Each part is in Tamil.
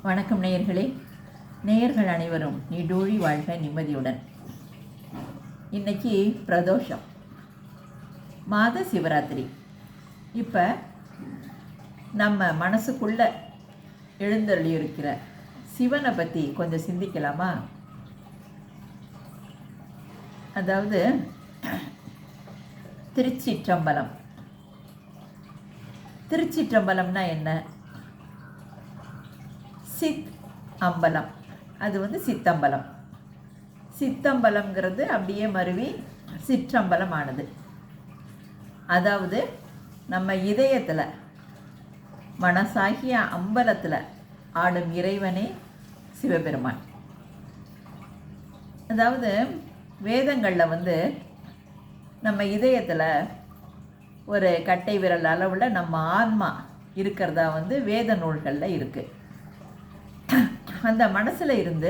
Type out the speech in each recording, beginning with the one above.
வணக்கம் நேயர்களே. நேயர்கள் அனைவரும் நீடூழி வாழ்க நிம்மதியுடன். இன்னைக்கு பிரதோஷம், மாத சிவராத்திரி. இப்போ நம்ம மனசுக்குள்ள எழுந்தருளி இருக்கிற சிவனை பற்றி கொஞ்சம் சிந்திக்கலாமா? அதாவது திருச்சிற்றம்பலம். திருச்சிற்றம்பலம்னா என்ன? சித் அம்பலம், அது சித்தம்பலம். சித்தம்பலம்ங்கிறது அப்படியே மருவி சிற்றம்பலம் ஆனது. அதாவது நம்ம இதயத்தில் மனசாகிய அம்பலத்தில் ஆடும் இறைவனே சிவபெருமான். அதாவது வேதங்களில் நம்ம இதயத்தில் ஒரு கட்டை விரல் அளவில் நம்ம ஆன்மா இருக்கிறதா வேத நூல்களில் இருக்குது. அந்த மனசில் இருந்து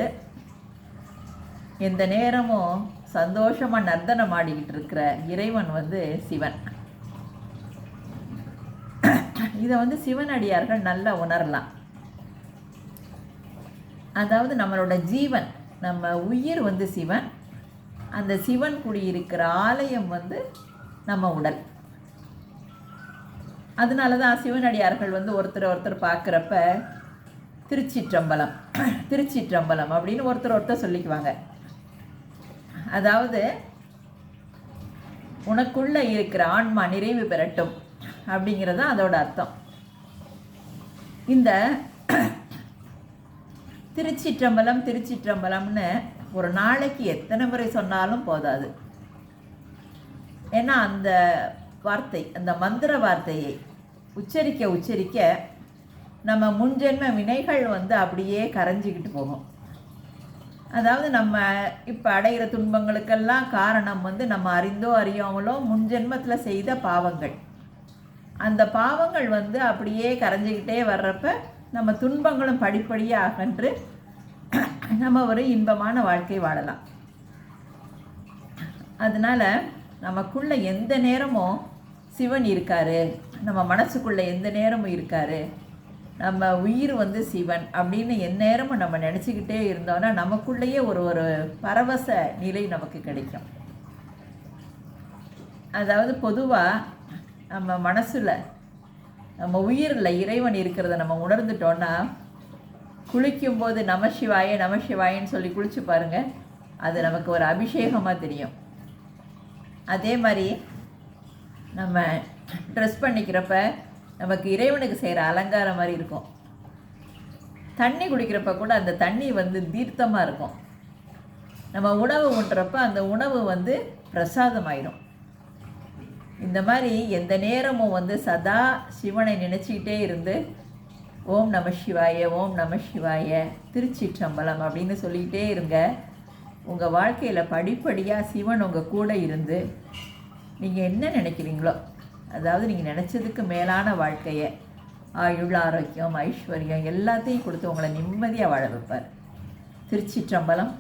எந்த நேரமும் சந்தோஷமாக நர்த்தனம் ஆடிக்கிட்டு இருக்கிற இறைவன் சிவன். இதை சிவனடியார்கள் நல்லா உணரலாம். அதாவது நம்மளோட ஜீவன், நம்ம உயிர் சிவன். அந்த சிவன் குடியிருக்கிற ஆலயம் நம்ம உடல். அதனால தான் சிவனடியார்கள் ஒருத்தர் பார்க்குறப்ப திருச்சிற்றம்பலம் திருச்சிற்றம்பலம் அப்படின்னு ஒருத்தர் சொல்லிக்குவாங்க. அதாவது உனக்குள்ள இருக்கிற ஆன்மா நிறைவு பெறட்டும் அப்படிங்கிறது அதோட அர்த்தம். இந்த திருச்சிற்றம்பலம் திருச்சிற்றம்பலம்னு ஒரு நாளைக்கு எத்தனை முறை சொன்னாலும் போதாது. ஏன்னா அந்த வார்த்தை, அந்த மந்திர வார்த்தையை உச்சரிக்க உச்சரிக்க நம்ம முன்ஜென்ம வினைகள் அப்படியே கரைஞ்சிக்கிட்டு போகும். அதாவது நம்ம இப்போ அடைகிற துன்பங்களுக்கெல்லாம் காரணம் நம்ம அறிந்தோ அறியாமலோ முன்ஜென்மத்தில் செய்த பாவங்கள். அந்த பாவங்கள் அப்படியே கரைஞ்சிக்கிட்டே வர்றப்ப நம்ம துன்பங்களும் படிப்படியாக அகன்று நம்ம ஒரு இன்பமான வாழ்க்கை வாழலாம். அதனால் நமக்குள்ள எந்த நேரமும் சிவன் இருக்காரு, நம்ம மனசுக்குள்ளே எந்த நேரமும் இருக்காரு, நம்ம உயிர் சிவன் அப்படின்னு எந்நேரமும் நம்ம நினச்சிக்கிட்டே இருந்தோன்னா நமக்குள்ளேயே ஒரு பரவச நிலை நமக்கு கிடைக்கும். அதாவது பொதுவாக நம்ம மனசில், நம்ம உயிரில் இறைவன் இருக்கிறத நம்ம உணர்ந்துட்டோன்னா குளிக்கும்போது நமசிவாய நமசிவாயன்னு சொல்லி குளிச்சு பாருங்கள், அது நமக்கு ஒரு அபிஷேகமாக தெரியும். அதே மாதிரி நம்ம ட்ரெஸ் பண்ணிக்கிறப்ப நமக்கு இறைவனுக்கு செய்கிற அலங்காரம் மாதிரி இருக்கும். தண்ணி குடிக்கிறப்ப கூட அந்த தண்ணி தீர்த்தமாக இருக்கும். நம்ம உணவு உண்றப்ப அந்த உணவு பிரசாதமாயிடும். இந்த மாதிரி எந்த நேரமும் சதா சிவனை நினச்சிக்கிட்டே இருந்து ஓம் நம சிவாய ஓம் நம சிவாய திருச்சிற்றம்பலம் அப்படின்னு சொல்லிக்கிட்டே இருங்க. உங்கள் வாழ்க்கையில் படிப்படியாக சிவன் உங்கள் கூட இருந்து நீங்கள் என்ன நினைக்கிறீங்களோ, அதாவது நீங்கள் நினச்சதுக்கு மேலான வாழ்க்கையை, ஆயுள், ஆரோக்கியம், ஐஸ்வர்யம் எல்லாத்தையும் கொடுத்து உங்களை நிம்மதியாக வாழ வைப்பார். திருச்சிற்றம்பலம்.